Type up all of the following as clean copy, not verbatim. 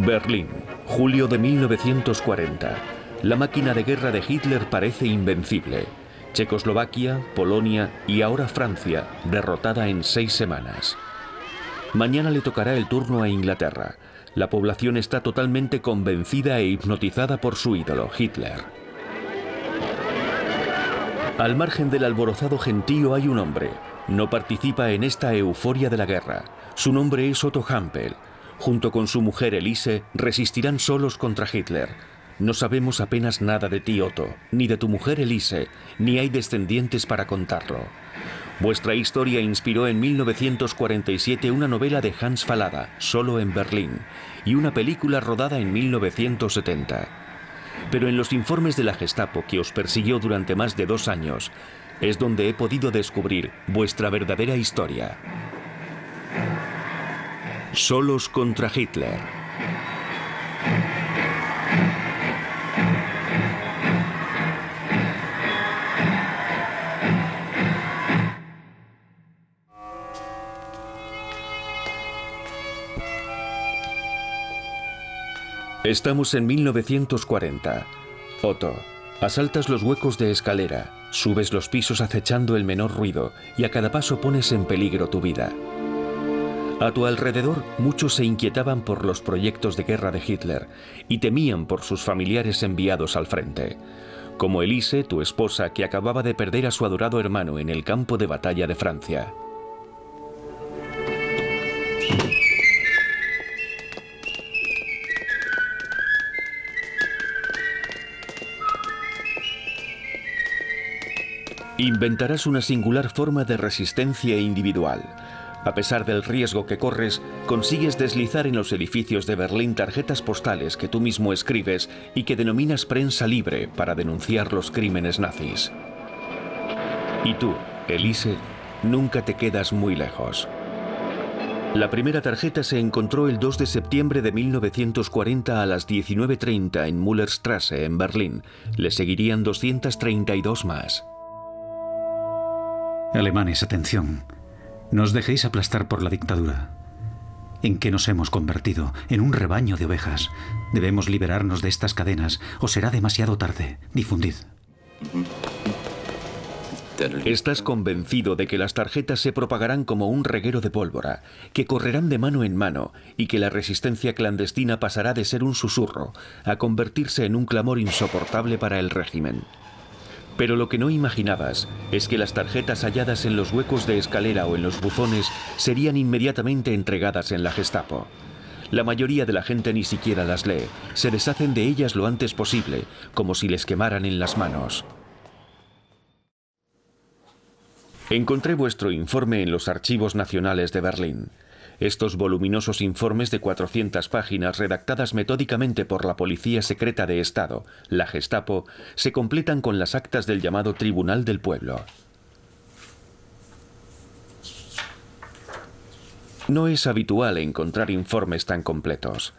Berlín, julio de 1940. La máquina de guerra de Hitler parece invencible. Checoslovaquia, Polonia y ahora Francia, derrotada en 6 semanas. Mañana le tocará el turno a Inglaterra. La población está totalmente convencida e hipnotizada por su ídolo, Hitler. Al margen del alborozado gentío hay un hombre. No participa en esta euforia de la guerra. Su nombre es Otto Hampel. Junto con su mujer Elise, resistirán solos contra Hitler. No sabemos apenas nada de ti, Otto, ni de tu mujer Elise, ni hay descendientes para contarlo. Vuestra historia inspiró en 1947 una novela de Hans Fallada, Solo en Berlín, y una película rodada en 1970. Pero en los informes de la Gestapo, que os persiguió durante más de 2 años, es donde he podido descubrir vuestra verdadera historia. Solos contra Hitler. Estamos en 1940. Otto, asaltas los huecos de escalera, subes los pisos acechando el menor ruido y a cada paso pones en peligro tu vida. A tu alrededor, muchos se inquietaban por los proyectos de guerra de Hitler y temían por sus familiares enviados al frente, como Elise, tu esposa, que acababa de perder a su adorado hermano en el campo de batalla de Francia. Inventarás una singular forma de resistencia individual. A pesar del riesgo que corres, consigues deslizar en los edificios de Berlín tarjetas postales que tú mismo escribes y que denominas prensa libre para denunciar los crímenes nazis. Y tú, Elise, nunca te quedas muy lejos. La primera tarjeta se encontró el 2 de septiembre de 1940 a las 19:30 en Müllerstrasse, en Berlín. Le seguirían 232 más. Alemanes, atención. No os dejéis aplastar por la dictadura. ¿En qué nos hemos convertido? En un rebaño de ovejas. Debemos liberarnos de estas cadenas o será demasiado tarde. Difundid. Estás convencido de que las tarjetas se propagarán como un reguero de pólvora, que correrán de mano en mano y que la resistencia clandestina pasará de ser un susurro a convertirse en un clamor insoportable para el régimen. Pero lo que no imaginabas es que las tarjetas halladas en los huecos de escalera o en los buzones serían inmediatamente entregadas en la Gestapo. La mayoría de la gente ni siquiera las lee, se deshacen de ellas lo antes posible, como si les quemaran en las manos. Encontré vuestro informe en los archivos nacionales de Berlín. Estos voluminosos informes de 400 páginas redactadas metódicamente por la Policía Secreta de Estado, la Gestapo, se completan con las actas del llamado Tribunal del Pueblo. No es habitual encontrar informes tan completos.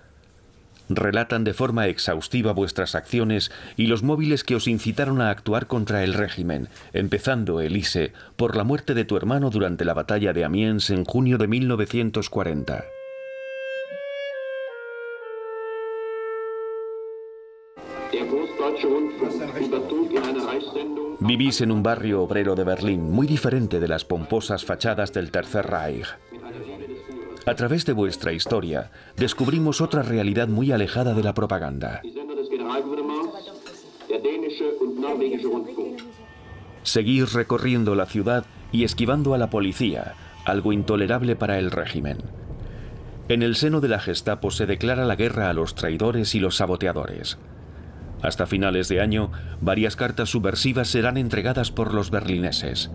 Relatan de forma exhaustiva vuestras acciones y los móviles que os incitaron a actuar contra el régimen, empezando, Elise, por la muerte de tu hermano durante la batalla de Amiens en junio de 1940. Vivís en un barrio obrero de Berlín, muy diferente de las pomposas fachadas del Tercer Reich. A través de vuestra historia, descubrimos otra realidad muy alejada de la propaganda. Seguís recorriendo la ciudad y esquivando a la policía, algo intolerable para el régimen. En el seno de la Gestapo se declara la guerra a los traidores y los saboteadores. Hasta finales de año, varias cartas subversivas serán entregadas por los berlineses.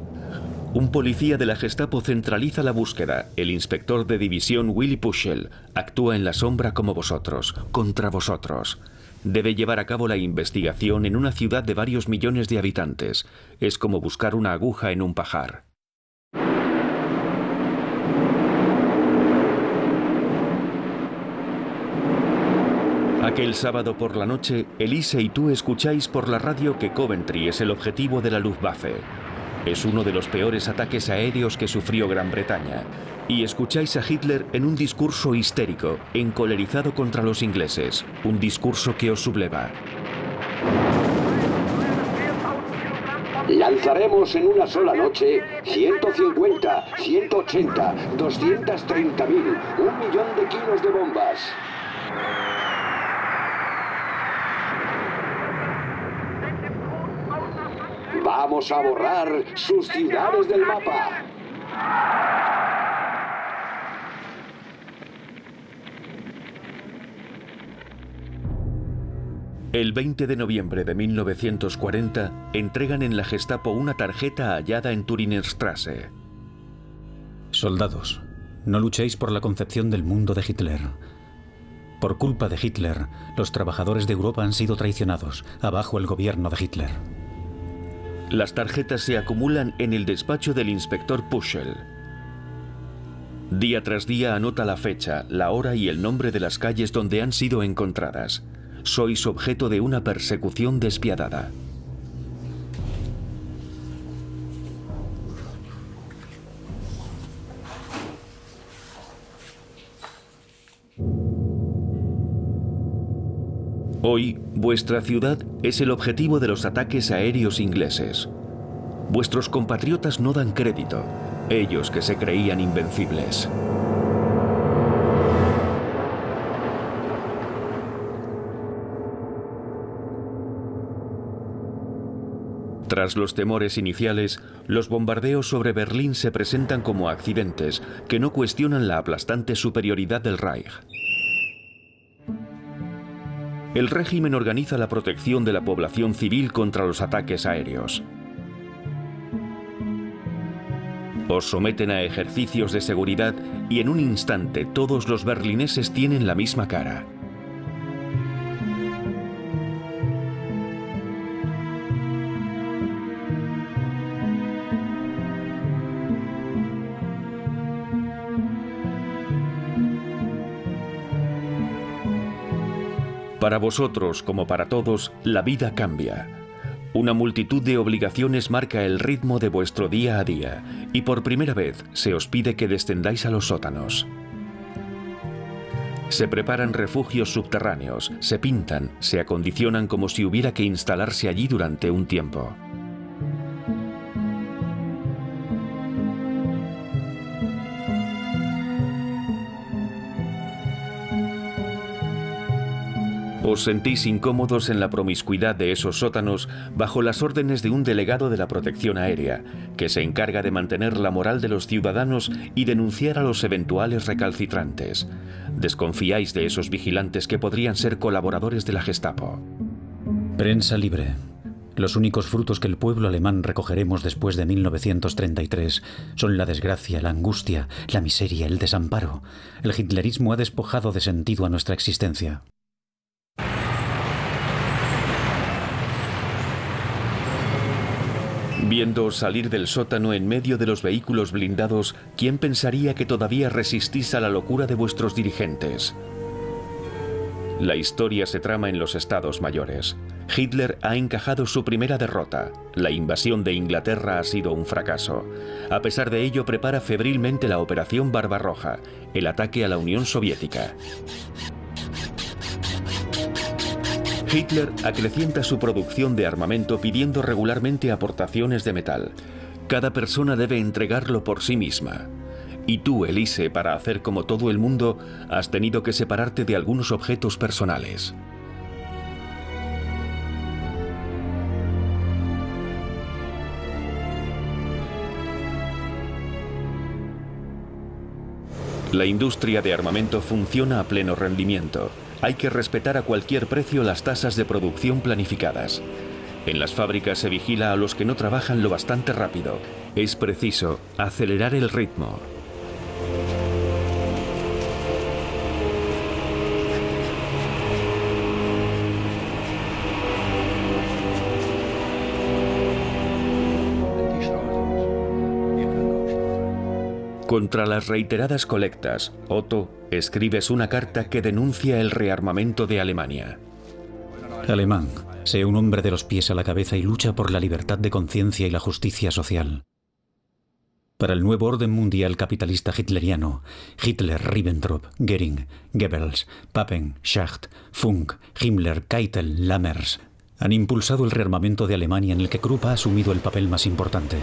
Un policía de la Gestapo centraliza la búsqueda. El inspector de división Willy Puschel actúa en la sombra como vosotros, contra vosotros. Debe llevar a cabo la investigación en una ciudad de varios millones de habitantes. Es como buscar una aguja en un pajar. Aquel sábado por la noche, Elise y tú escucháis por la radio que Coventry es el objetivo de la Luftwaffe. Es uno de los peores ataques aéreos que sufrió Gran Bretaña. Y escucháis a Hitler en un discurso histérico, encolerizado contra los ingleses. Un discurso que os subleva. Lanzaremos en una sola noche 150, 180, 230.000, 1 millón de kilos de bombas. Vamos a borrar sus ciudades del mapa. El 20 de noviembre de 1940 entregan en la Gestapo una tarjeta hallada en Turinerstrasse. Soldados, no luchéis por la concepción del mundo de Hitler. Por culpa de Hitler, los trabajadores de Europa han sido traicionados. Abajo el gobierno de Hitler. Las tarjetas se acumulan en el despacho del inspector Puschel. Día tras día anota la fecha, la hora y el nombre de las calles donde han sido encontradas. Sois objeto de una persecución despiadada. Hoy, vuestra ciudad es el objetivo de los ataques aéreos ingleses. Vuestros compatriotas no dan crédito, ellos que se creían invencibles. Tras los temores iniciales, los bombardeos sobre Berlín se presentan como accidentes que no cuestionan la aplastante superioridad del Reich. El régimen organiza la protección de la población civil contra los ataques aéreos. Os someten a ejercicios de seguridad y en un instante todos los berlineses tienen la misma cara. Para vosotros, como para todos, la vida cambia. Una multitud de obligaciones marca el ritmo de vuestro día a día, y por primera vez se os pide que descendáis a los sótanos. Se preparan refugios subterráneos, se pintan, se acondicionan como si hubiera que instalarse allí durante un tiempo. Os sentís incómodos en la promiscuidad de esos sótanos bajo las órdenes de un delegado de la protección aérea, que se encarga de mantener la moral de los ciudadanos y denunciar a los eventuales recalcitrantes. Desconfiáis de esos vigilantes que podrían ser colaboradores de la Gestapo. Prensa libre. Los únicos frutos que el pueblo alemán recogeremos después de 1933 son la desgracia, la angustia, la miseria, el desamparo. El hitlerismo ha despojado de sentido a nuestra existencia. Viéndoos salir del sótano en medio de los vehículos blindados, ¿quién pensaría que todavía resistís a la locura de vuestros dirigentes? La historia se trama en los Estados Mayores. Hitler ha encajado su primera derrota. La invasión de Inglaterra ha sido un fracaso. A pesar de ello, prepara febrilmente la Operación Barbarroja, el ataque a la Unión Soviética. Hitler acrecienta su producción de armamento pidiendo regularmente aportaciones de metal. Cada persona debe entregarlo por sí misma. Y tú, Elise, para hacer como todo el mundo, has tenido que separarte de algunos objetos personales. La industria de armamento funciona a pleno rendimiento. Hay que respetar a cualquier precio las tasas de producción planificadas. En las fábricas se vigila a los que no trabajan lo bastante rápido. Es preciso acelerar el ritmo. Contra las reiteradas colectas, Otto, escribes una carta que denuncia el rearmamento de Alemania. Alemán, Sé un hombre de los pies a la cabeza y lucha por la libertad de conciencia y la justicia social. Para el nuevo orden mundial capitalista hitleriano, Hitler, Ribbentrop, Göring, Goebbels, Papen, Schacht, Funk, Himmler, Keitel, Lammers han impulsado el rearmamento de Alemania, en el que Krupp ha asumido el papel más importante.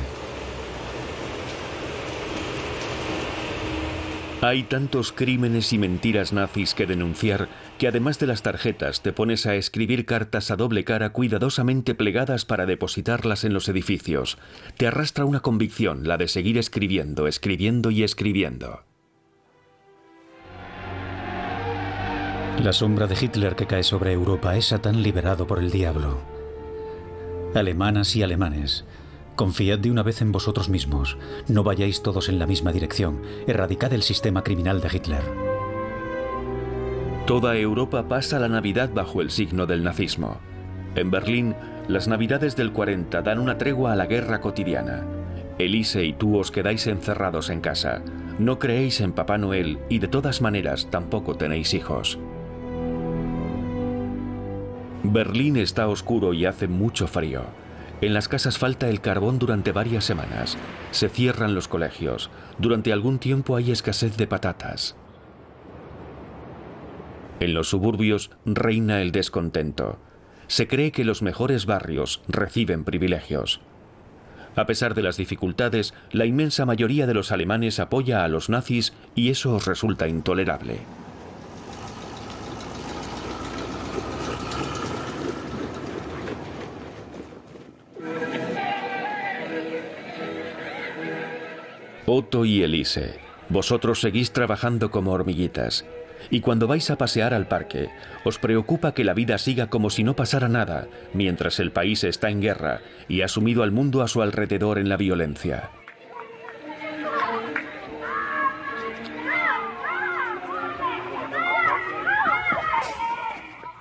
Hay tantos crímenes y mentiras nazis que denunciar que además de las tarjetas te pones a escribir cartas a doble cara cuidadosamente plegadas para depositarlas en los edificios. Te arrastra una convicción, la de seguir escribiendo, escribiendo y escribiendo. La sombra de Hitler que cae sobre Europa es Satán liberado por el diablo. Alemanas y alemanes, confiad de una vez en vosotros mismos. No vayáis todos en la misma dirección. Erradicad el sistema criminal de Hitler. Toda Europa pasa la Navidad bajo el signo del nazismo. En Berlín, las Navidades del 40 dan una tregua a la guerra cotidiana. Elise y tú os quedáis encerrados en casa. No creéis en Papá Noel y de todas maneras tampoco tenéis hijos. Berlín está oscuro y hace mucho frío. En las casas falta el carbón durante varias semanas. Se cierran los colegios. Durante algún tiempo hay escasez de patatas. En los suburbios reina el descontento. Se cree que los mejores barrios reciben privilegios. A pesar de las dificultades, la inmensa mayoría de los alemanes apoya a los nazis y eso os resulta intolerable. Otto y Elise, vosotros seguís trabajando como hormiguitas. Y cuando vais a pasear al parque, os preocupa que la vida siga como si no pasara nada, mientras el país está en guerra y ha sumido al mundo a su alrededor en la violencia.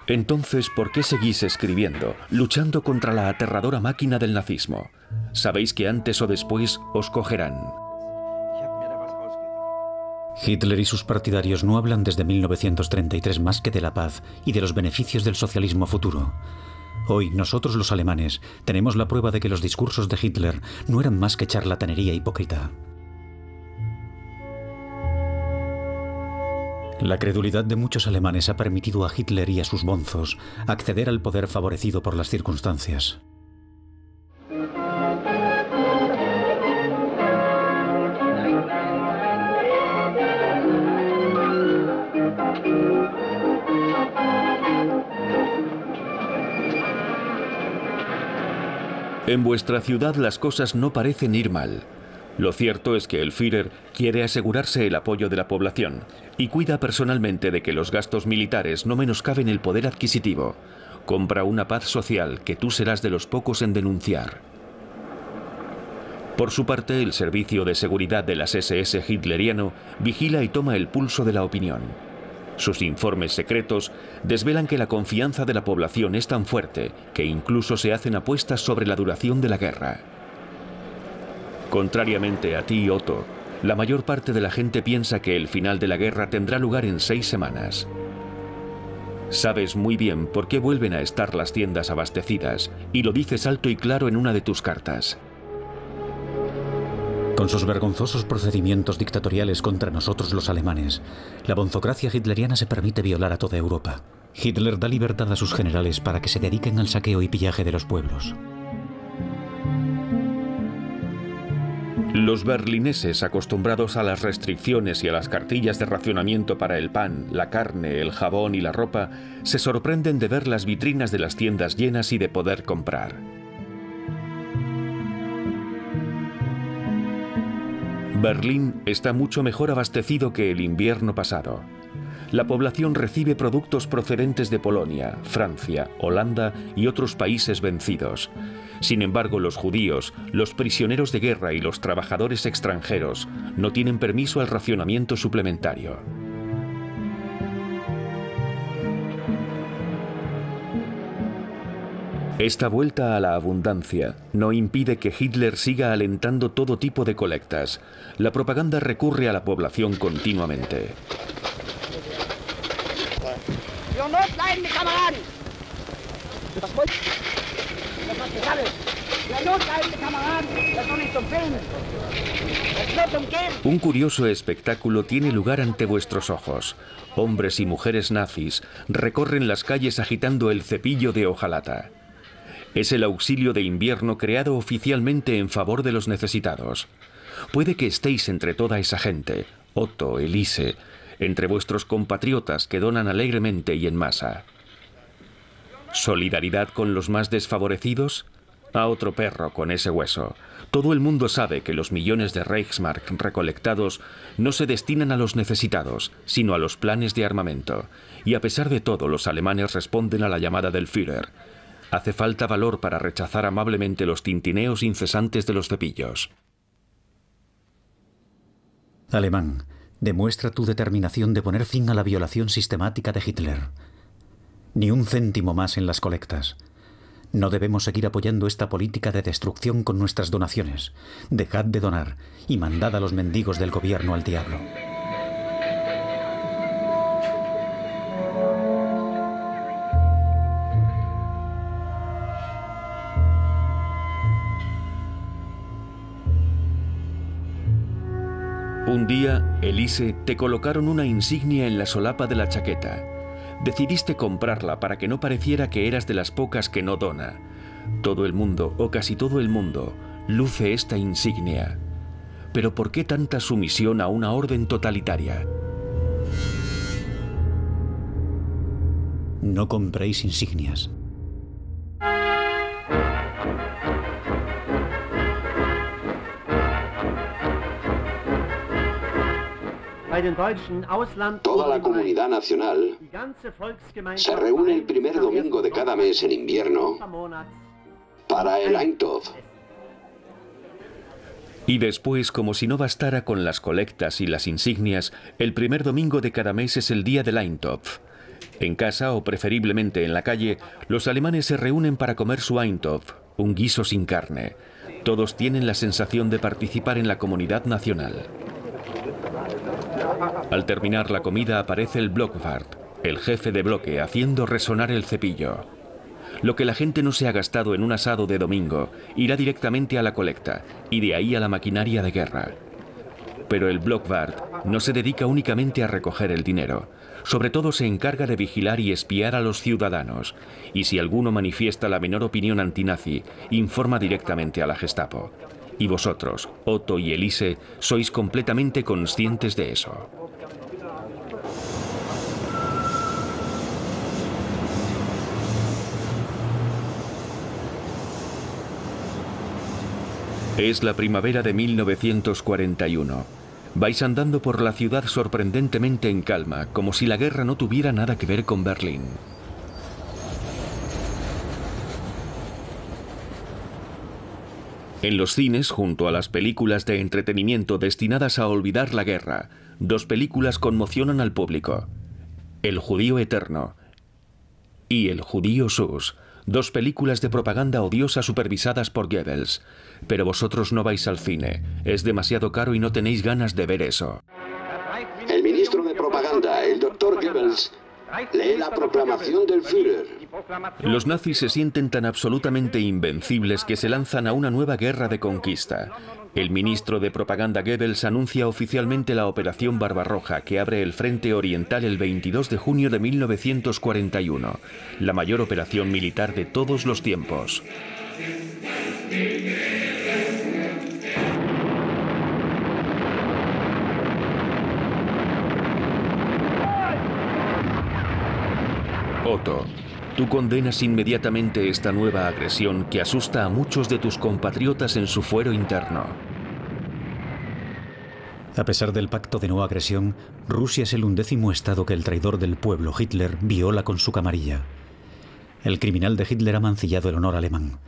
Entonces, ¿por qué seguís escribiendo, luchando contra la aterradora máquina del nazismo? Sabéis que antes o después os cogerán. Hitler y sus partidarios no hablan desde 1933 más que de la paz y de los beneficios del socialismo futuro. Hoy, nosotros los alemanes, tenemos la prueba de que los discursos de Hitler no eran más que charlatanería hipócrita. La credulidad de muchos alemanes ha permitido a Hitler y a sus bonzos acceder al poder favorecido por las circunstancias. En vuestra ciudad las cosas no parecen ir mal. Lo cierto es que el Führer quiere asegurarse el apoyo de la población y cuida personalmente de que los gastos militares no menoscaben el poder adquisitivo. Compra una paz social que tú serás de los pocos en denunciar. Por su parte, el Servicio de Seguridad de las SS hitleriano vigila y toma el pulso de la opinión. Sus informes secretos desvelan que la confianza de la población es tan fuerte que incluso se hacen apuestas sobre la duración de la guerra. Contrariamente a ti, Otto, la mayor parte de la gente piensa que el final de la guerra tendrá lugar en 6 semanas. Sabes muy bien por qué vuelven a estar las tiendas abastecidas y lo dices alto y claro en una de tus cartas. Con sus vergonzosos procedimientos dictatoriales contra nosotros los alemanes, la bonzocracia hitleriana se permite violar a toda Europa. Hitler da libertad a sus generales para que se dediquen al saqueo y pillaje de los pueblos. Los berlineses, acostumbrados a las restricciones y a las cartillas de racionamiento para el pan, la carne, el jabón y la ropa, se sorprenden de ver las vitrinas de las tiendas llenas y de poder comprar. Berlín está mucho mejor abastecido que el invierno pasado. La población recibe productos procedentes de Polonia, Francia, Holanda y otros países vencidos. Sin embargo, los judíos, los prisioneros de guerra y los trabajadores extranjeros no tienen permiso al racionamiento suplementario. Esta vuelta a la abundancia no impide que Hitler siga alentando todo tipo de colectas. La propaganda recurre a la población continuamente. Un curioso espectáculo tiene lugar ante vuestros ojos. Hombres y mujeres nazis recorren las calles agitando el cepillo de hojalata. Es el auxilio de invierno creado oficialmente en favor de los necesitados. Puede que estéis entre toda esa gente, Otto, Elise, entre vuestros compatriotas que donan alegremente y en masa. ¿Solidaridad con los más desfavorecidos? A otro perro con ese hueso. Todo el mundo sabe que los millones de Reichsmark recolectados no se destinan a los necesitados, sino a los planes de armamento. Y a pesar de todo, los alemanes responden a la llamada del Führer. Hace falta valor para rechazar amablemente los tintineos incesantes de los cepillos. Alemán, demuestra tu determinación de poner fin a la violación sistemática de Hitler. Ni un céntimo más en las colectas. No debemos seguir apoyando esta política de destrucción con nuestras donaciones. Dejad de donar y mandad a los mendigos del gobierno al diablo. Un día, Elise, te colocaron una insignia en la solapa de la chaqueta. Decidiste comprarla para que no pareciera que eras de las pocas que no dona. Todo el mundo, o casi todo el mundo, luce esta insignia. Pero ¿por qué tanta sumisión a una orden totalitaria? No compréis insignias. Toda la comunidad nacional se reúne el primer domingo de cada mes en invierno para el Eintopf. Y después, como si no bastara con las colectas y las insignias, el primer domingo de cada mes es el día del Eintopf. En casa, o preferiblemente en la calle, los alemanes se reúnen para comer su Eintopf, un guiso sin carne. Todos tienen la sensación de participar en la comunidad nacional. Al terminar la comida aparece el Blockwart, el jefe de bloque, haciendo resonar el cepillo. Lo que la gente no se ha gastado en un asado de domingo irá directamente a la colecta y de ahí a la maquinaria de guerra. Pero el Blockwart no se dedica únicamente a recoger el dinero. Sobre todo se encarga de vigilar y espiar a los ciudadanos. Y si alguno manifiesta la menor opinión antinazi, informa directamente a la Gestapo. Y vosotros, Otto y Elise, sois completamente conscientes de eso. Es la primavera de 1941. Vais andando por la ciudad sorprendentemente en calma, como si la guerra no tuviera nada que ver con Berlín. En los cines, junto a las películas de entretenimiento destinadas a olvidar la guerra, dos películas conmocionan al público. El judío eterno y El judío Sus, dos películas de propaganda odiosa supervisadas por Goebbels. Pero vosotros no vais al cine, es demasiado caro y no tenéis ganas de ver eso. El ministro de propaganda, el doctor Goebbels, lee la proclamación del Führer. Los nazis se sienten tan absolutamente invencibles que se lanzan a una nueva guerra de conquista. El ministro de propaganda Goebbels anuncia oficialmente la Operación Barbarroja, que abre el frente oriental el 22 de junio de 1941, la mayor operación militar de todos los tiempos. Otto, tú condenas inmediatamente esta nueva agresión que asusta a muchos de tus compatriotas en su fuero interno. A pesar del pacto de no agresión, Rusia es el 11º estado que el traidor del pueblo, Hitler, viola con su camarilla. El criminal de Hitler ha mancillado el honor alemán.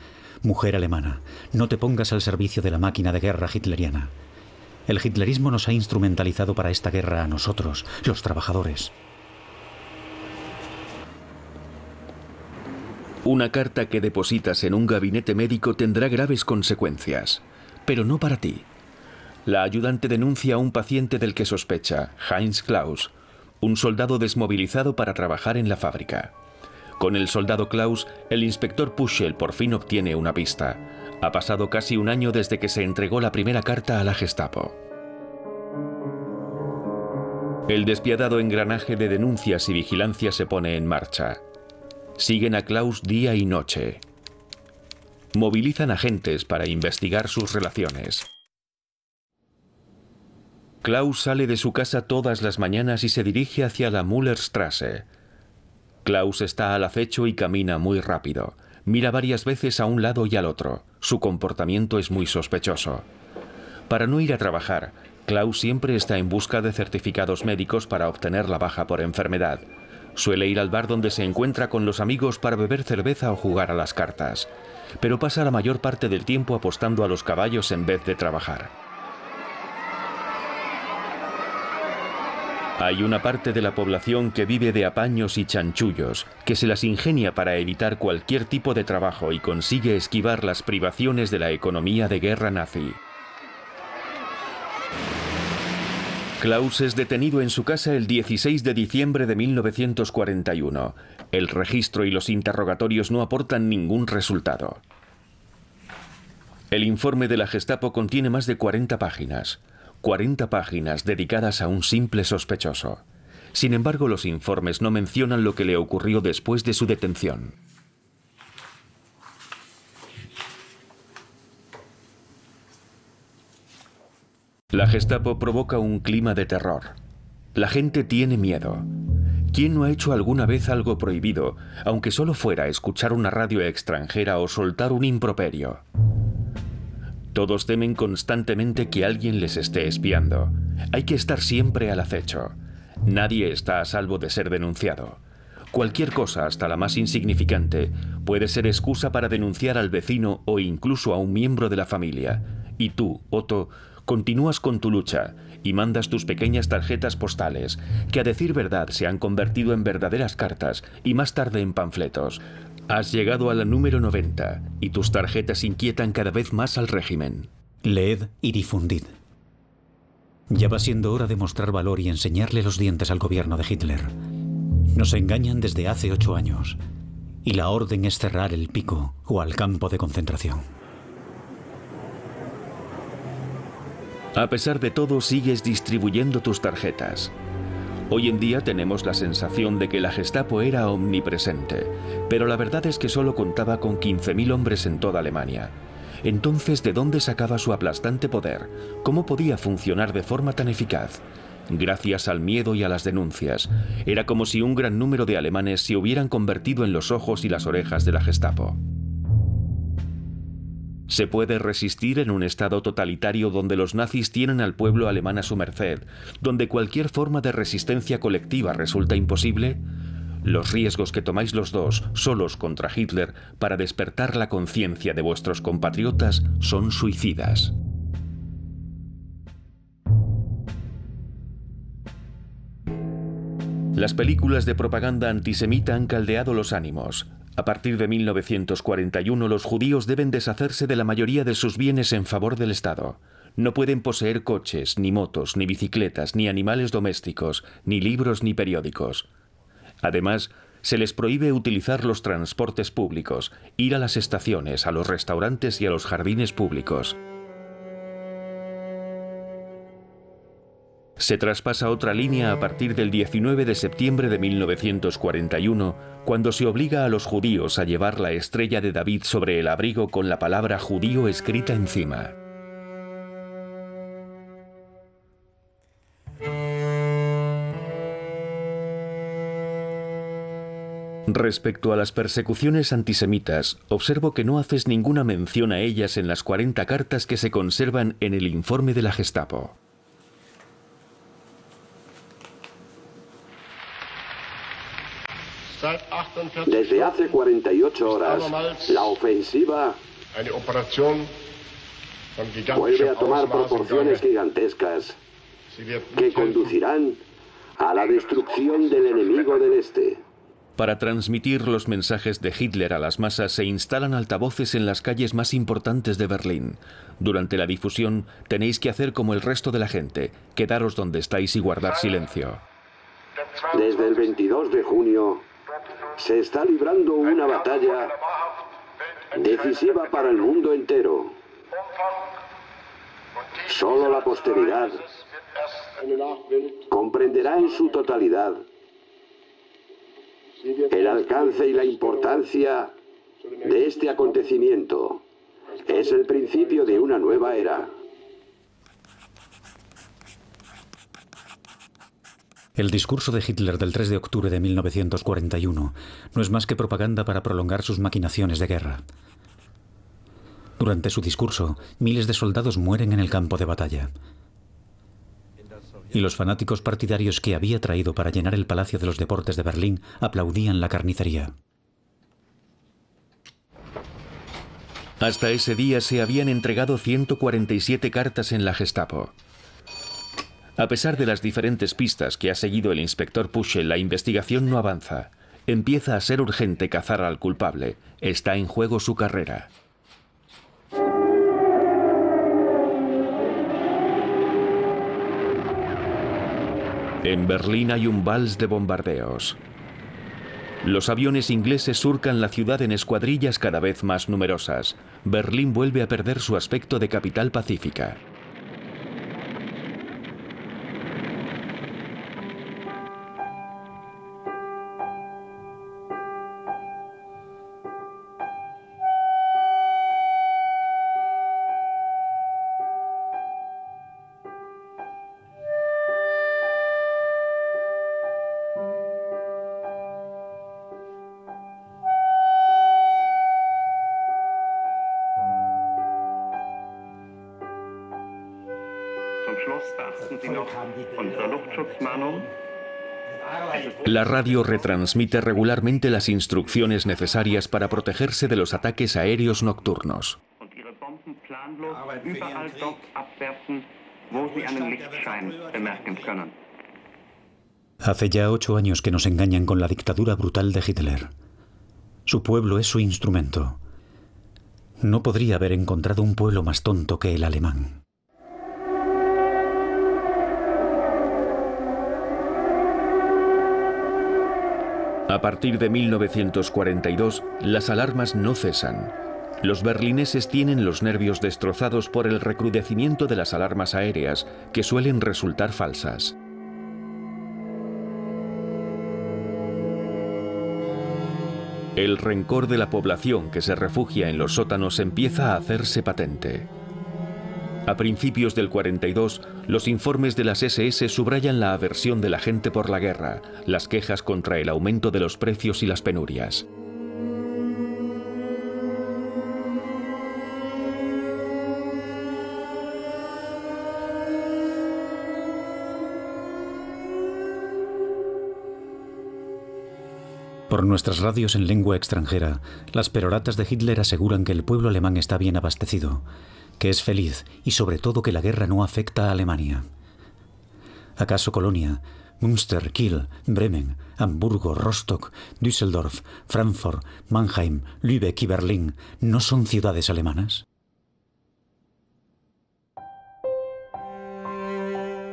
Mujer alemana, no te pongas al servicio de la máquina de guerra hitleriana. El hitlerismo nos ha instrumentalizado para esta guerra a nosotros, los trabajadores. Una carta que depositas en un gabinete médico tendrá graves consecuencias, pero no para ti. La ayudante denuncia a un paciente del que sospecha, Heinz Klaus, un soldado desmovilizado para trabajar en la fábrica. Con el soldado Klaus, el inspector Puschel por fin obtiene una pista. Ha pasado casi un año desde que se entregó la primera carta a la Gestapo. El despiadado engranaje de denuncias y vigilancia se pone en marcha. Siguen a Klaus día y noche. Movilizan agentes para investigar sus relaciones. Klaus sale de su casa todas las mañanas y se dirige hacia la Müllerstrasse. Klaus está al acecho y camina muy rápido. Mira varias veces a un lado y al otro. Su comportamiento es muy sospechoso. Para no ir a trabajar, Klaus siempre está en busca de certificados médicos para obtener la baja por enfermedad. Suele ir al bar donde se encuentra con los amigos para beber cerveza o jugar a las cartas. Pero pasa la mayor parte del tiempo apostando a los caballos en vez de trabajar. Hay una parte de la población que vive de apaños y chanchullos, que se las ingenia para evitar cualquier tipo de trabajo y consigue esquivar las privaciones de la economía de guerra nazi. Klaus es detenido en su casa el 16 de diciembre de 1941. El registro y los interrogatorios no aportan ningún resultado. El informe de la Gestapo contiene más de 40 páginas. 40 páginas dedicadas a un simple sospechoso. Sin embargo, los informes no mencionan lo que le ocurrió después de su detención. La Gestapo provoca un clima de terror. La gente tiene miedo. ¿Quién no ha hecho alguna vez algo prohibido, aunque solo fuera escuchar una radio extranjera o soltar un improperio? Todos temen constantemente que alguien les esté espiando. Hay que estar siempre al acecho. Nadie está a salvo de ser denunciado. Cualquier cosa, hasta la más insignificante, puede ser excusa para denunciar al vecino o incluso a un miembro de la familia. Y tú, Otto, continúas con tu lucha y mandas tus pequeñas tarjetas postales, que a decir verdad se han convertido en verdaderas cartas y más tarde en panfletos. Has llegado a la número 90 y tus tarjetas inquietan cada vez más al régimen. Leed y difundid. Ya va siendo hora de mostrar valor y enseñarle los dientes al gobierno de Hitler. Nos engañan desde hace 8 años y la orden es cerrar el pico o al campo de concentración. A pesar de todo, sigues distribuyendo tus tarjetas. Hoy en día tenemos la sensación de que la Gestapo era omnipresente, pero la verdad es que solo contaba con 15.000 hombres en toda Alemania. Entonces, ¿de dónde sacaba su aplastante poder? ¿Cómo podía funcionar de forma tan eficaz? Gracias al miedo y a las denuncias. Era como si un gran número de alemanes se hubieran convertido en los ojos y las orejas de la Gestapo. ¿Se puede resistir en un estado totalitario donde los nazis tienen al pueblo alemán a su merced, donde cualquier forma de resistencia colectiva resulta imposible? Los riesgos que tomáis los dos, solos contra Hitler, para despertar la conciencia de vuestros compatriotas son suicidas. Las películas de propaganda antisemita han caldeado los ánimos. A partir de 1941, los judíos deben deshacerse de la mayoría de sus bienes en favor del Estado. No pueden poseer coches, ni motos, ni bicicletas, ni animales domésticos, ni libros, ni periódicos. Además, se les prohíbe utilizar los transportes públicos, ir a las estaciones, a los restaurantes y a los jardines públicos. Se traspasa otra línea a partir del 19 de septiembre de 1941, cuando se obliga a los judíos a llevar la estrella de David sobre el abrigo con la palabra judío escrita encima. Respecto a las persecuciones antisemitas, observo que no haces ninguna mención a ellas en las 40 cartas que se conservan en el informe de la Gestapo. Desde hace 48 horas, la ofensiva vuelve a tomar proporciones gigantescas que conducirán a la destrucción del enemigo del Este. Para transmitir los mensajes de Hitler a las masas se instalan altavoces en las calles más importantes de Berlín. Durante la difusión tenéis que hacer como el resto de la gente, quedaros donde estáis y guardar silencio. Desde el 22 de junio, Se está librando una batalla decisiva para el mundo entero. Solo la posteridad comprenderá en su totalidad el alcance y la importancia de este acontecimiento. Es el principio de una nueva era. El discurso de Hitler del 3 de octubre de 1941 no es más que propaganda para prolongar sus maquinaciones de guerra. Durante su discurso, miles de soldados mueren en el campo de batalla. Y los fanáticos partidarios que había traído para llenar el Palacio de los Deportes de Berlín aplaudían la carnicería. Hasta ese día se habían entregado 147 cartas en la Gestapo. A pesar de las diferentes pistas que ha seguido el inspector Puschel, la investigación no avanza. Empieza a ser urgente cazar al culpable. Está en juego su carrera. En Berlín hay un vals de bombardeos. Los aviones ingleses surcan la ciudad en escuadrillas cada vez más numerosas. Berlín vuelve a perder su aspecto de capital pacífica. La radio retransmite regularmente las instrucciones necesarias para protegerse de los ataques aéreos nocturnos. Hace ya 8 años que nos engañan con la dictadura brutal de Hitler. Su pueblo es su instrumento. No podría haber encontrado un pueblo más tonto que el alemán. A partir de 1942, las alarmas no cesan. Los berlineses tienen los nervios destrozados por el recrudecimiento de las alarmas aéreas, que suelen resultar falsas. El rencor de la población que se refugia en los sótanos empieza a hacerse patente. A principios del 42, los informes de las SS subrayan la aversión de la gente por la guerra, las quejas contra el aumento de los precios y las penurias. Por nuestras radios en lengua extranjera, las peroratas de Hitler aseguran que el pueblo alemán está bien abastecido, que es feliz y sobre todo que la guerra no afecta a Alemania. ¿Acaso Colonia, Münster, Kiel, Bremen, Hamburgo, Rostock, Düsseldorf, Frankfurt, Mannheim, Lübeck y Berlín no son ciudades alemanas?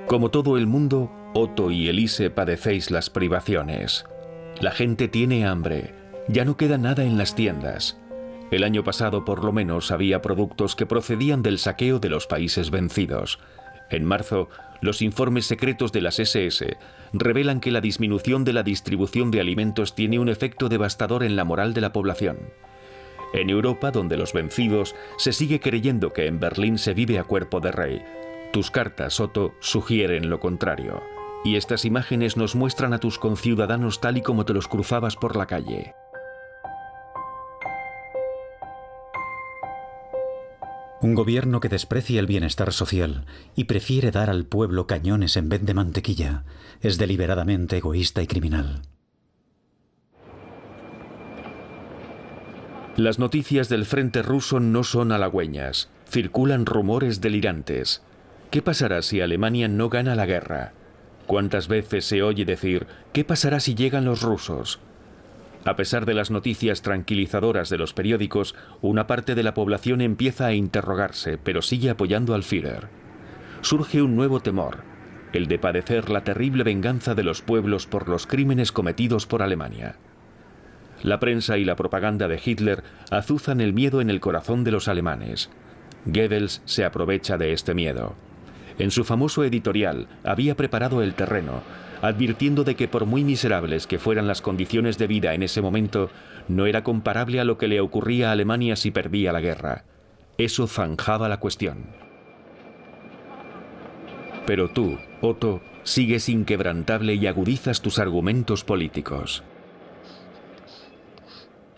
Como todo el mundo, Otto y Elise padecéis las privaciones. La gente tiene hambre, ya no queda nada en las tiendas. El año pasado, por lo menos, había productos que procedían del saqueo de los países vencidos. En marzo, los informes secretos de las SS revelan que la disminución de la distribución de alimentos tiene un efecto devastador en la moral de la población. En Europa, donde los vencidos, se sigue creyendo que en Berlín se vive a cuerpo de rey. Tus cartas, Otto, sugieren lo contrario. Y estas imágenes nos muestran a tus conciudadanos tal y como te los cruzabas por la calle. Un gobierno que desprecia el bienestar social y prefiere dar al pueblo cañones en vez de mantequilla es deliberadamente egoísta y criminal. Las noticias del frente ruso no son halagüeñas. Circulan rumores delirantes. ¿Qué pasará si Alemania no gana la guerra? ¿Cuántas veces se oye decir, ¿qué pasará si llegan los rusos? A pesar de las noticias tranquilizadoras de los periódicos, una parte de la población empieza a interrogarse, pero sigue apoyando al Führer. Surge un nuevo temor, el de padecer la terrible venganza de los pueblos por los crímenes cometidos por Alemania. La prensa y la propaganda de Hitler azuzan el miedo en el corazón de los alemanes. Goebbels se aprovecha de este miedo. En su famoso editorial había preparado el terreno, advirtiendo de que por muy miserables que fueran las condiciones de vida en ese momento, no era comparable a lo que le ocurría a Alemania si perdía la guerra. Eso zanjaba la cuestión. Pero tú, Otto, sigues inquebrantable y agudizas tus argumentos políticos.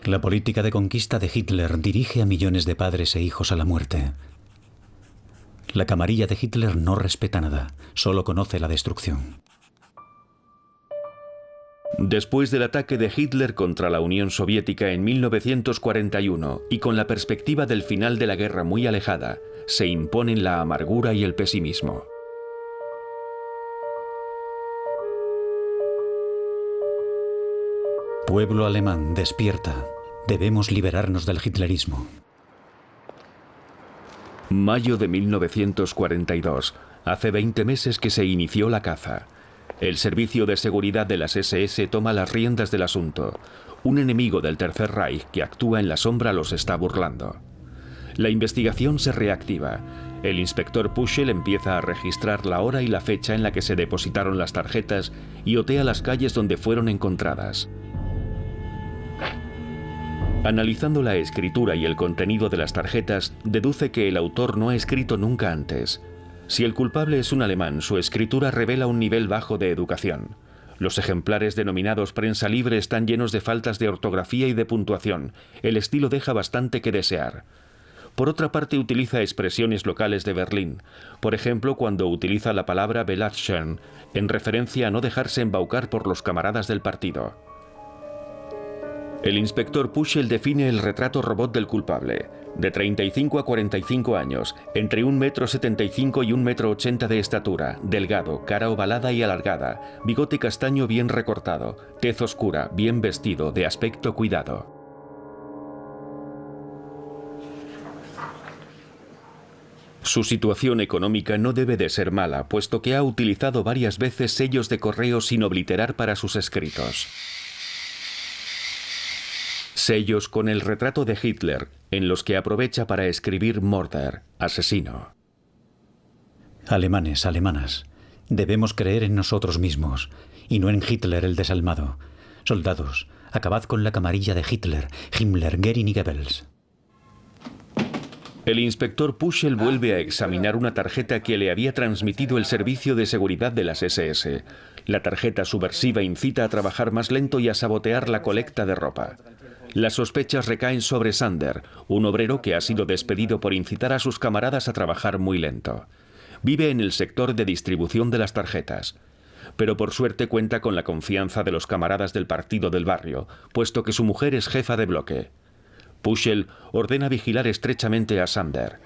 La política de conquista de Hitler dirige a millones de padres e hijos a la muerte. La camarilla de Hitler no respeta nada, solo conoce la destrucción. Después del ataque de Hitler contra la Unión Soviética en 1941 y con la perspectiva del final de la guerra muy alejada, se imponen la amargura y el pesimismo. Pueblo alemán, despierta. Debemos liberarnos del hitlerismo. Mayo de 1942. Hace 20 meses que se inició la caza. El Servicio de Seguridad de las SS toma las riendas del asunto. Un enemigo del Tercer Reich que actúa en la sombra los está burlando. La investigación se reactiva. El inspector Puschel empieza a registrar la hora y la fecha en la que se depositaron las tarjetas y otea las calles donde fueron encontradas. Analizando la escritura y el contenido de las tarjetas, deduce que el autor no ha escrito nunca antes. Si el culpable es un alemán, su escritura revela un nivel bajo de educación. Los ejemplares denominados prensa libre están llenos de faltas de ortografía y de puntuación. El estilo deja bastante que desear. Por otra parte, utiliza expresiones locales de Berlín. Por ejemplo, cuando utiliza la palabra Belatschern, en referencia a no dejarse embaucar por los camaradas del partido. El inspector Puschel define el retrato robot del culpable. De 35 a 45 años, entre 1,75 m y 1,80 m de estatura, delgado, cara ovalada y alargada, bigote castaño bien recortado, tez oscura, bien vestido, de aspecto cuidado. Su situación económica no debe de ser mala, puesto que ha utilizado varias veces sellos de correo sin obliterar para sus escritos. Sellos con el retrato de Hitler, en los que aprovecha para escribir Mörder, asesino. Alemanes, alemanas, debemos creer en nosotros mismos, y no en Hitler el desalmado. Soldados, acabad con la camarilla de Hitler, Himmler, Göring y Goebbels. El inspector Puschel vuelve a examinar una tarjeta que le había transmitido el Servicio de Seguridad de las SS. La tarjeta subversiva incita a trabajar más lento y a sabotear la colecta de ropa. Las sospechas recaen sobre Sander, un obrero que ha sido despedido por incitar a sus camaradas a trabajar muy lento. Vive en el sector de distribución de las tarjetas, pero por suerte cuenta con la confianza de los camaradas del partido del barrio, puesto que su mujer es jefa de bloque. Puschel ordena vigilar estrechamente a Sander,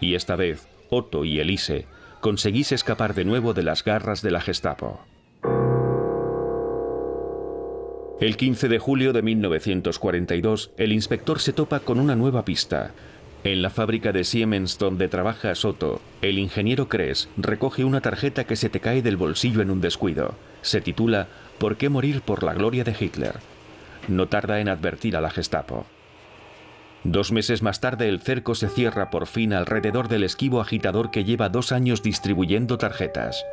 y esta vez Otto y Elise conseguís escapar de nuevo de las garras de la Gestapo. El 15 de julio de 1942, el inspector se topa con una nueva pista. En la fábrica de Siemens donde trabaja Otto, el ingeniero Kress recoge una tarjeta que se te cae del bolsillo en un descuido. Se titula ¿Por qué morir por la gloria de Hitler? No tarda en advertir a la Gestapo. 2 meses más tarde, el cerco se cierra por fin alrededor del esquivo agitador que lleva 2 años distribuyendo tarjetas.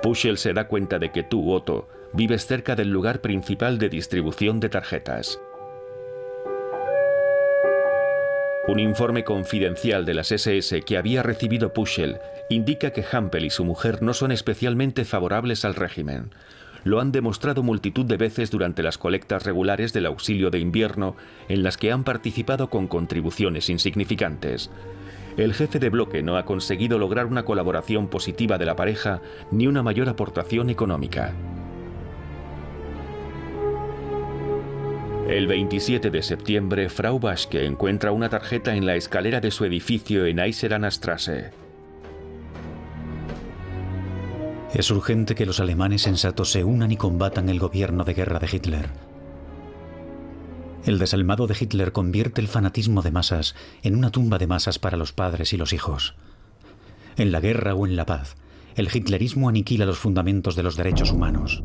Puschel se da cuenta de que tú, Otto, vives cerca del lugar principal de distribución de tarjetas. Un informe confidencial de las SS que había recibido Puschel indica que Hampel y su mujer no son especialmente favorables al régimen. Lo han demostrado multitud de veces durante las colectas regulares del auxilio de invierno, en las que han participado con contribuciones insignificantes. El jefe de bloque no ha conseguido lograr una colaboración positiva de la pareja ni una mayor aportación económica. El 27 de septiembre, Frau Baschke encuentra una tarjeta en la escalera de su edificio en Eisenacher Straße. Es urgente que los alemanes sensatos se unan y combatan el gobierno de guerra de Hitler. El desalmado de Hitler convierte el fanatismo de masas en una tumba de masas para los padres y los hijos. En la guerra o en la paz, el hitlerismo aniquila los fundamentos de los derechos humanos.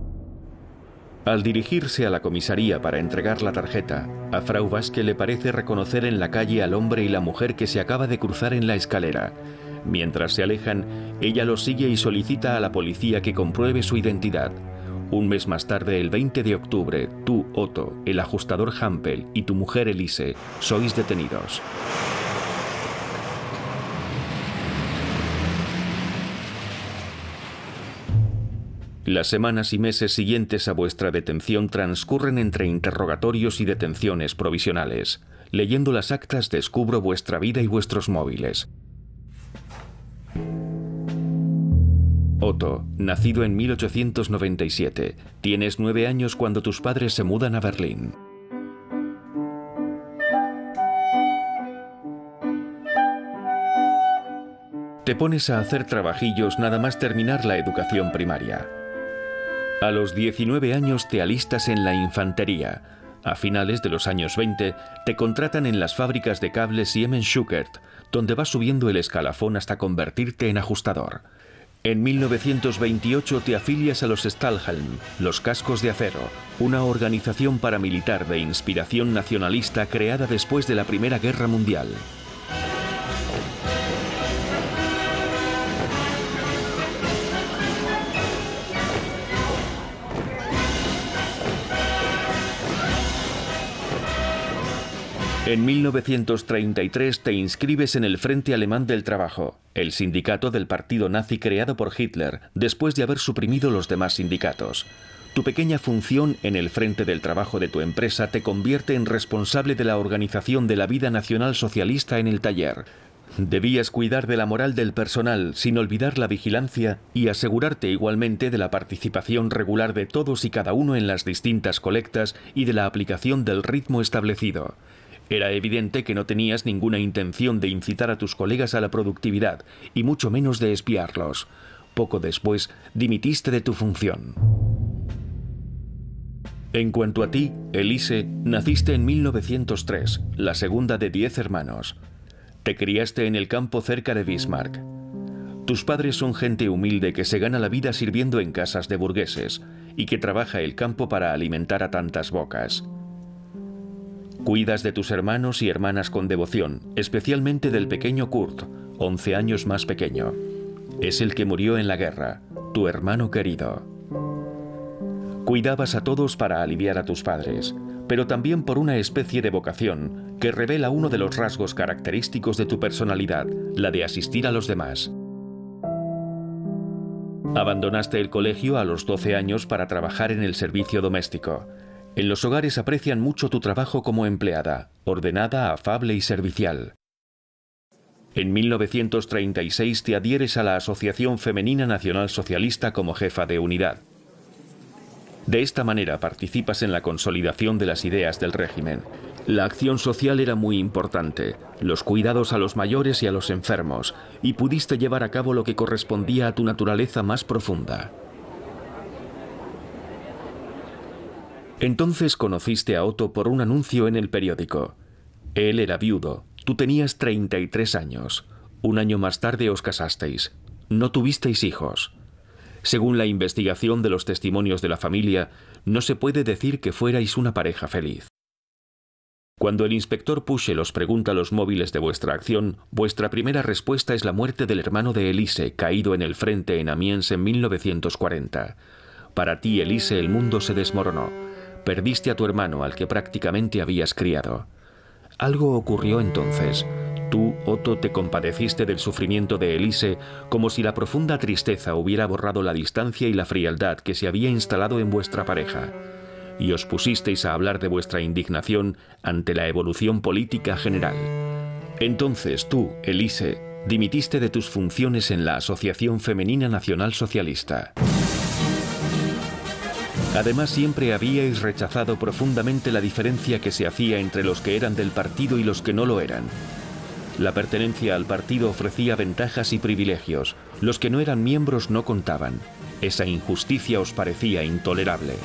Al dirigirse a la comisaría para entregar la tarjeta, a Frau Vasque le parece reconocer en la calle al hombre y la mujer que se acaba de cruzar en la escalera. Mientras se alejan, ella los sigue y solicita a la policía que compruebe su identidad. Un mes más tarde, el 20 de octubre, tú, Otto, el ajustador Hampel y tu mujer Elise sois detenidos. Las semanas y meses siguientes a vuestra detención transcurren entre interrogatorios y detenciones provisionales. Leyendo las actas descubro vuestra vida y vuestros móviles. Otto, nacido en 1897. Tienes 9 años cuando tus padres se mudan a Berlín. Te pones a hacer trabajillos nada más terminar la educación primaria. A los 19 años te alistas en la infantería. A finales de los años 20 te contratan en las fábricas de cables Siemens-Schuckert, donde vas subiendo el escalafón hasta convertirte en ajustador. En 1928 te afilias a los Stahlhelm, los cascos de acero, una organización paramilitar de inspiración nacionalista creada después de la Primera Guerra Mundial. En 1933 te inscribes en el Frente Alemán del Trabajo, el sindicato del partido nazi creado por Hitler, después de haber suprimido los demás sindicatos. Tu pequeña función en el Frente del Trabajo de tu empresa te convierte en responsable de la organización de la vida nacional socialista en el taller. Debías cuidar de la moral del personal, sin olvidar la vigilancia, y asegurarte igualmente de la participación regular de todos y cada uno en las distintas colectas y de la aplicación del ritmo establecido. Era evidente que no tenías ninguna intención de incitar a tus colegas a la productividad, y mucho menos de espiarlos. Poco después, dimitiste de tu función. En cuanto a ti, Elise, naciste en 1903, la segunda de 10 hermanos. Te criaste en el campo cerca de Bismarck. Tus padres son gente humilde que se gana la vida sirviendo en casas de burgueses, y que trabaja el campo para alimentar a tantas bocas. Cuidas de tus hermanos y hermanas con devoción, especialmente del pequeño Kurt, 11 años más pequeño. Es el que murió en la guerra, tu hermano querido. Cuidabas a todos para aliviar a tus padres, pero también por una especie de vocación que revela uno de los rasgos característicos de tu personalidad, la de asistir a los demás. Abandonaste el colegio a los 12 años para trabajar en el servicio doméstico. En los hogares aprecian mucho tu trabajo como empleada, ordenada, afable y servicial. En 1936 te adhieres a la Asociación Femenina Nacional Socialista como jefa de unidad. De esta manera participas en la consolidación de las ideas del régimen. La acción social era muy importante, los cuidados a los mayores y a los enfermos, y pudiste llevar a cabo lo que correspondía a tu naturaleza más profunda. Entonces conociste a Otto por un anuncio en el periódico. Él era viudo, tú tenías 33 años. Un año más tarde os casasteis. No tuvisteis hijos. Según la investigación de los testimonios de la familia, no se puede decir que fuerais una pareja feliz. Cuando el inspector Puschel os pregunta los móviles de vuestra acción, vuestra primera respuesta es la muerte del hermano de Elise, caído en el frente en Amiens en 1940. Para ti, Elise, el mundo se desmoronó. Perdiste a tu hermano, al que prácticamente habías criado. Algo ocurrió entonces. Tú, Otto, te compadeciste del sufrimiento de Elise como si la profunda tristeza hubiera borrado la distancia y la frialdad que se había instalado en vuestra pareja. Y os pusisteis a hablar de vuestra indignación ante la evolución política general. Entonces tú, Elise, dimitiste de tus funciones en la Asociación Femenina Nacional Socialista. Además, siempre habíais rechazado profundamente la diferencia que se hacía entre los que eran del partido y los que no lo eran. La pertenencia al partido ofrecía ventajas y privilegios. Los que no eran miembros no contaban. Esa injusticia os parecía intolerable.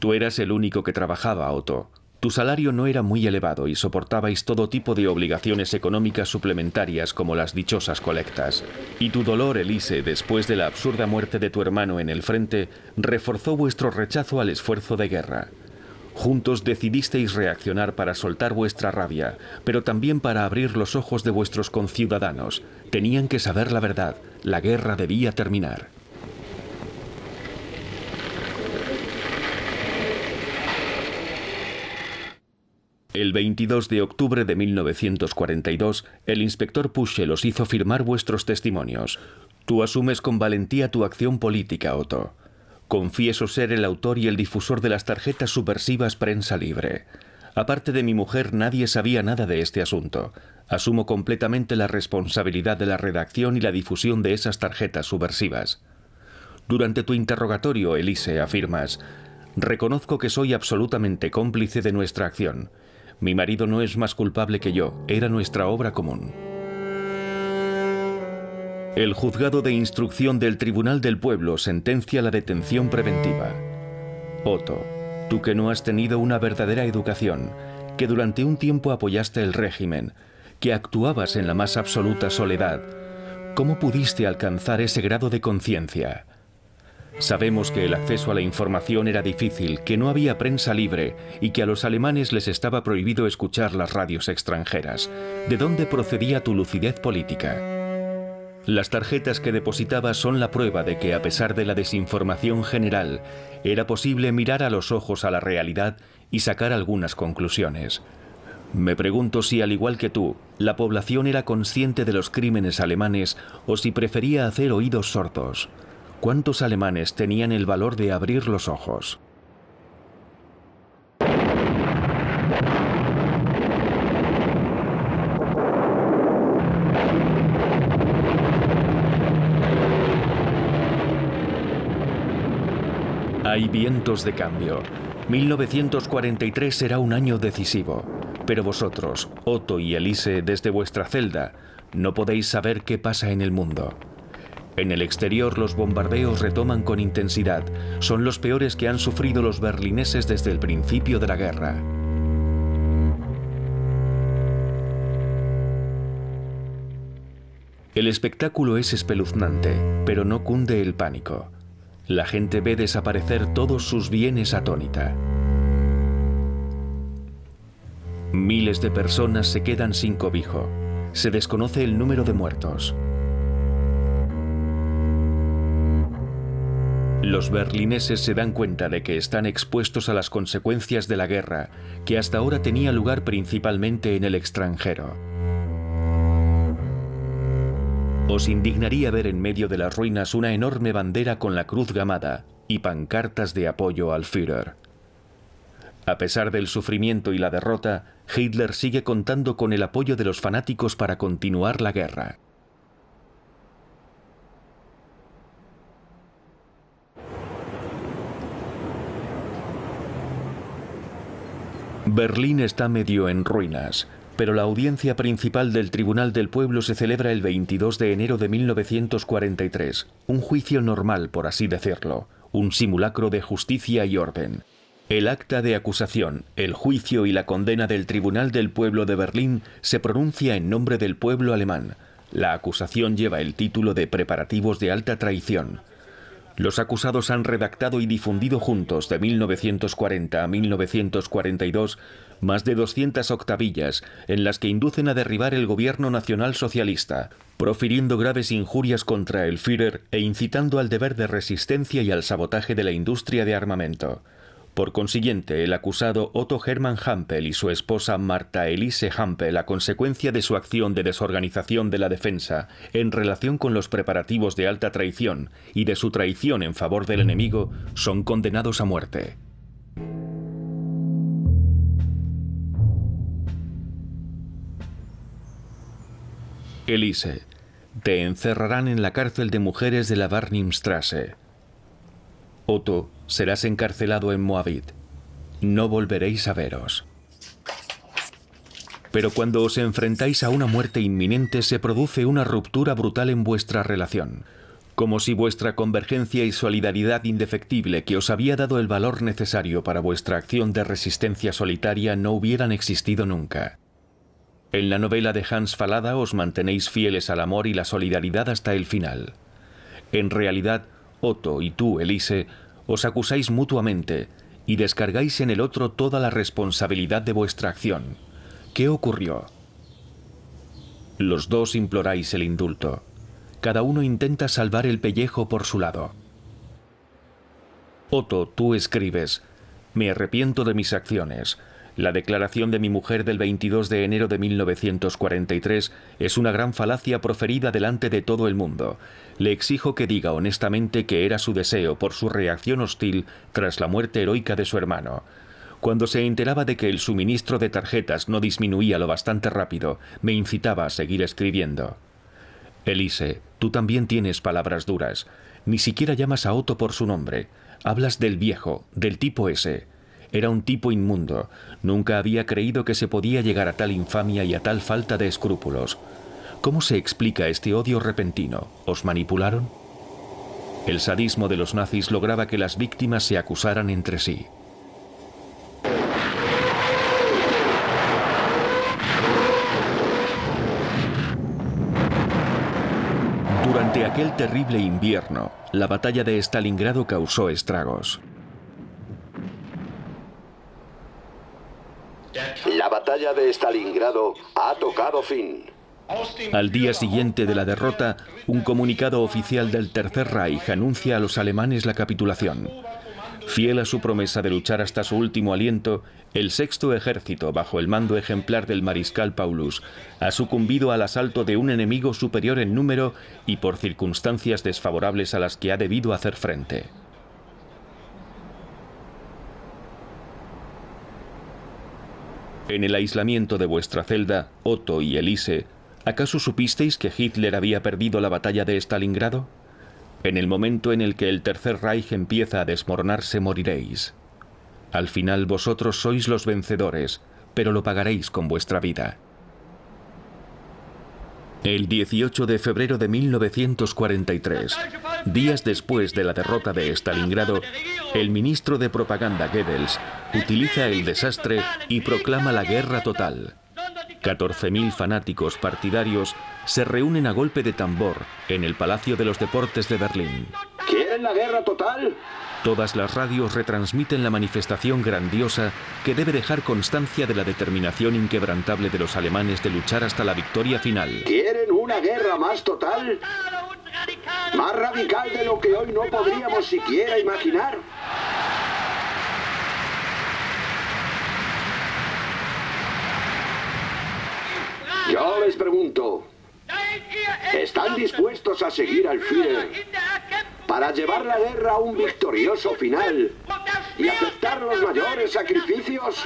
Tú eras el único que trabajaba, Otto. Tu salario no era muy elevado y soportabais todo tipo de obligaciones económicas suplementarias como las dichosas colectas. Y tu dolor, Elise, después de la absurda muerte de tu hermano en el frente, reforzó vuestro rechazo al esfuerzo de guerra. Juntos decidisteis reaccionar para soltar vuestra rabia, pero también para abrir los ojos de vuestros conciudadanos. Tenían que saber la verdad. La guerra debía terminar. El 22 de octubre de 1942, el inspector Puschel os hizo firmar vuestros testimonios. Tú asumes con valentía tu acción política, Otto. Confieso ser el autor y el difusor de las tarjetas subversivas Prensa Libre. Aparte de mi mujer, nadie sabía nada de este asunto. Asumo completamente la responsabilidad de la redacción y la difusión de esas tarjetas subversivas. Durante tu interrogatorio, Elise, afirmas: reconozco que soy absolutamente cómplice de nuestra acción. Mi marido no es más culpable que yo, era nuestra obra común. El juzgado de instrucción del Tribunal del Pueblo sentencia la detención preventiva. Otto, tú que no has tenido una verdadera educación, que durante un tiempo apoyaste el régimen, que actuabas en la más absoluta soledad, ¿cómo pudiste alcanzar ese grado de conciencia? Sabemos que el acceso a la información era difícil, que no había prensa libre y que a los alemanes les estaba prohibido escuchar las radios extranjeras. ¿De dónde procedía tu lucidez política? Las tarjetas que depositabas son la prueba de que, a pesar de la desinformación general, era posible mirar a los ojos a la realidad y sacar algunas conclusiones. Me pregunto si, al igual que tú, la población era consciente de los crímenes alemanes o si prefería hacer oídos sordos. ¿Cuántos alemanes tenían el valor de abrir los ojos? Hay vientos de cambio. 1943 será un año decisivo. Pero vosotros, Otto y Elise, desde vuestra celda, no podéis saber qué pasa en el mundo. En el exterior los bombardeos retoman con intensidad. Son los peores que han sufrido los berlineses desde el principio de la guerra. El espectáculo es espeluznante, pero no cunde el pánico. La gente ve desaparecer todos sus bienes atónita. Miles de personas se quedan sin cobijo. Se desconoce el número de muertos. Los berlineses se dan cuenta de que están expuestos a las consecuencias de la guerra, que hasta ahora tenía lugar principalmente en el extranjero. Os indignaría ver en medio de las ruinas una enorme bandera con la cruz gamada y pancartas de apoyo al Führer. A pesar del sufrimiento y la derrota, Hitler sigue contando con el apoyo de los fanáticos para continuar la guerra. Berlín está medio en ruinas, pero la audiencia principal del Tribunal del Pueblo se celebra el 22 de enero de 1943, un juicio normal, por así decirlo, un simulacro de justicia y orden. El acta de acusación, el juicio y la condena del Tribunal del Pueblo de Berlín se pronuncia en nombre del pueblo alemán. La acusación lleva el título de Preparativos de alta traición. Los acusados han redactado y difundido juntos, de 1940 a 1942, más de 200 octavillas en las que inducen a derribar el gobierno nacional socialista, profiriendo graves injurias contra el Führer e incitando al deber de resistencia y al sabotaje de la industria de armamento. Por consiguiente, el acusado Otto Hermann Hampel y su esposa Martha Elise Hampel, a consecuencia de su acción de desorganización de la defensa en relación con los preparativos de alta traición y de su traición en favor del enemigo, son condenados a muerte. Elise, te encerrarán en la cárcel de mujeres de la Warnimstrasse. Otto, serás encarcelado en Moabit. No volveréis a veros. Pero cuando os enfrentáis a una muerte inminente se produce una ruptura brutal en vuestra relación. Como si vuestra convergencia y solidaridad indefectible que os había dado el valor necesario para vuestra acción de resistencia solitaria no hubieran existido nunca. En la novela de Hans Fallada os mantenéis fieles al amor y la solidaridad hasta el final. En realidad, Otto y tú, Elise, os acusáis mutuamente y descargáis en el otro toda la responsabilidad de vuestra acción. ¿Qué ocurrió? Los dos imploráis el indulto. Cada uno intenta salvar el pellejo por su lado. Otto, tú escribes: me arrepiento de mis acciones. La declaración de mi mujer del 22 de enero de 1943 es una gran falacia proferida delante de todo el mundo. Le exijo que diga honestamente que era su deseo por su reacción hostil tras la muerte heroica de su hermano. Cuando se enteraba de que el suministro de tarjetas no disminuía lo bastante rápido, me incitaba a seguir escribiendo. Elise, tú también tienes palabras duras. Ni siquiera llamas a Otto por su nombre. Hablas del viejo, del tipo ese. Era un tipo inmundo. Nunca había creído que se podía llegar a tal infamia y a tal falta de escrúpulos. ¿Cómo se explica este odio repentino? ¿Os manipularon? El sadismo de los nazis lograba que las víctimas se acusaran entre sí. Durante aquel terrible invierno, la batalla de Stalingrado causó estragos. La batalla de Stalingrado ha tocado fin. Al día siguiente de la derrota, un comunicado oficial del Tercer Reich anuncia a los alemanes la capitulación. Fiel a su promesa de luchar hasta su último aliento, el Sexto Ejército, bajo el mando ejemplar del mariscal Paulus, ha sucumbido al asalto de un enemigo superior en número y por circunstancias desfavorables a las que ha debido hacer frente. En el aislamiento de vuestra celda, Otto y Elise, ¿acaso supisteis que Hitler había perdido la batalla de Stalingrado? En el momento en el que el Tercer Reich empieza a desmoronarse, moriréis. Al final vosotros sois los vencedores, pero lo pagaréis con vuestra vida. El 18 de febrero de 1943, días después de la derrota de Stalingrado, el ministro de propaganda Goebbels utiliza el desastre y proclama la guerra total. 14.000 fanáticos partidarios se reúnen a golpe de tambor en el Palacio de los Deportes de Berlín. ¿Quieren la guerra total? Todas las radios retransmiten la manifestación grandiosa que debe dejar constancia de la determinación inquebrantable de los alemanes de luchar hasta la victoria final. ¿Quieren una guerra más total? ¿Más radical de lo que hoy no podríamos siquiera imaginar? Yo les pregunto, ¿están dispuestos a seguir al Führer para llevar la guerra a un victorioso final y aceptar los mayores sacrificios?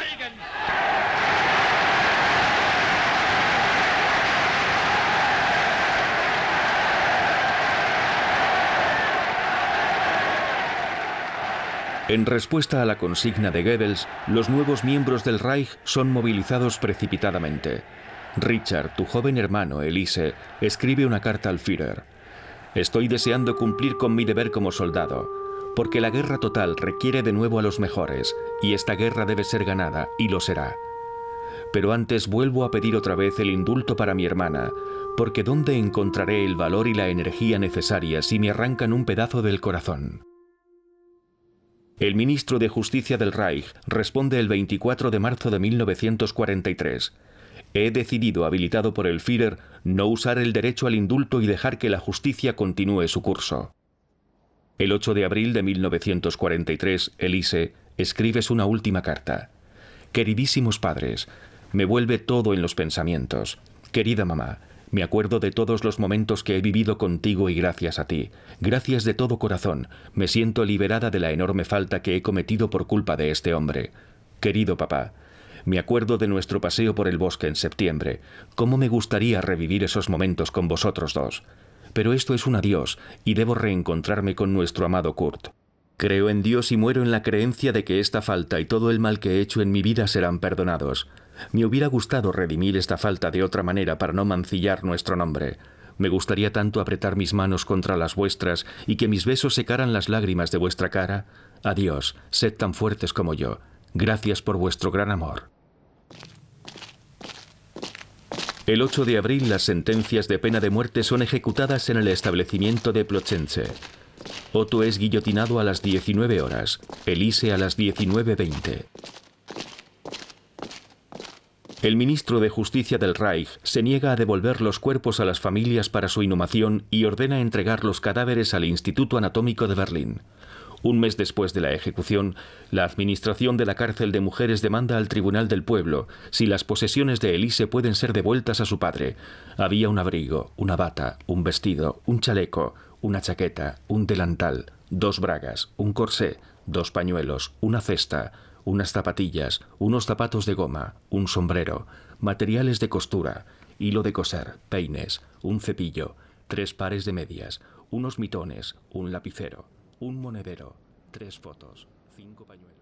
En respuesta a la consigna de Goebbels, los nuevos miembros del Reich son movilizados precipitadamente. Richard, tu joven hermano, Elise, escribe una carta al Führer. Estoy deseando cumplir con mi deber como soldado, porque la guerra total requiere de nuevo a los mejores, y esta guerra debe ser ganada, y lo será. Pero antes vuelvo a pedir otra vez el indulto para mi hermana, porque ¿dónde encontraré el valor y la energía necesarias si me arrancan un pedazo del corazón? El ministro de Justicia del Reich responde el 24 de marzo de 1943. He decidido, habilitado por el Führer, no usar el derecho al indulto y dejar que la justicia continúe su curso. El 8 de abril de 1943, Elise, escribes una última carta. Queridísimos padres, me vuelve todo en los pensamientos. Querida mamá, me acuerdo de todos los momentos que he vivido contigo y gracias a ti. Gracias de todo corazón. Me siento liberada de la enorme falta que he cometido por culpa de este hombre. Querido papá, me acuerdo de nuestro paseo por el bosque en septiembre. Cómo me gustaría revivir esos momentos con vosotros dos. Pero esto es un adiós y debo reencontrarme con nuestro amado Kurt. Creo en Dios y muero en la creencia de que esta falta y todo el mal que he hecho en mi vida serán perdonados. Me hubiera gustado redimir esta falta de otra manera para no mancillar nuestro nombre. Me gustaría tanto apretar mis manos contra las vuestras y que mis besos secaran las lágrimas de vuestra cara. Adiós, sed tan fuertes como yo. Gracias por vuestro gran amor. El 8 de abril las sentencias de pena de muerte son ejecutadas en el establecimiento de Plötzensee. Otto es guillotinado a las 19 horas, Elise a las 19:20. El ministro de Justicia del Reich se niega a devolver los cuerpos a las familias para su inhumación y ordena entregar los cadáveres al Instituto Anatómico de Berlín. Un mes después de la ejecución, la administración de la cárcel de mujeres demanda al Tribunal del Pueblo si las posesiones de Elise pueden ser devueltas a su padre. Había un abrigo, una bata, un vestido, un chaleco, una chaqueta, un delantal, 2 bragas, un corsé, 2 pañuelos, una cesta, unas zapatillas, unos zapatos de goma, un sombrero, materiales de costura, hilo de coser, peines, un cepillo, 3 pares de medias, unos mitones, un lapicero, un monedero, 3 fotos, 5 pañuelos.